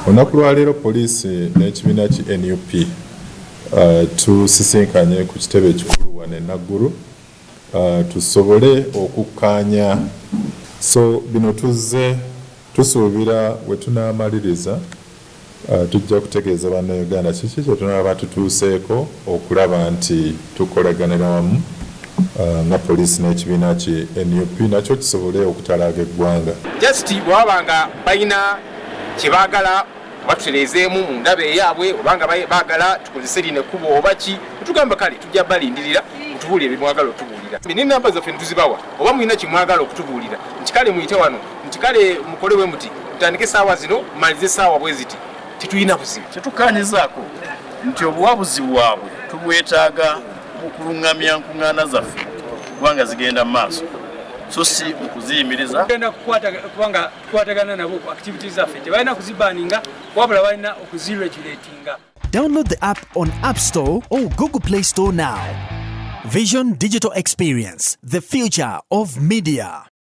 Olunaku lwa leero poliisi n'ekibiina ki NUP tusisinkanye ku kitebe ekikulu wano e Naggulu tusobole okukkaanya so bino tuzze tusuubira we tunaamaliriza tujja kutegeeza bannayuganda kiki kye tunaaba tutuuseeko okulaba nti tukolaganira wamu nga poliisi n'ekibiina ki NUP nakyo kisobole okutalaaga eggwanga. Just bwabanga balina kye baagala batutereezeemu mu ndaba eyaabwe obanga baagala tukozese lino ekkubo oba ki tugamba kale tujja balindirira mutubuulire bye mwagala okutubuulira. Ni namba zaffe netuzibawa oba mulina kye mwagala okutubuulira nti kale muyite wano nti kale mukole bwe muti tutandike essaawa zino mumalize essaawa bwe ziti tetulina buzibu. Tetukkaanyizaako nti obuwabuzi bwabwe tubwetaaga mu kulungamya nkuŋŋaana zaffe kubanga zigenda mu maaso so si kuziyimiriza. Tugenda kubanga tukwatagana nabo ku activities zaffe tebalina kuzibaninga wabula balina okuziregulatinga. Download the app on App Store or Google Play Store now. Vision Digital Experience, the future of media.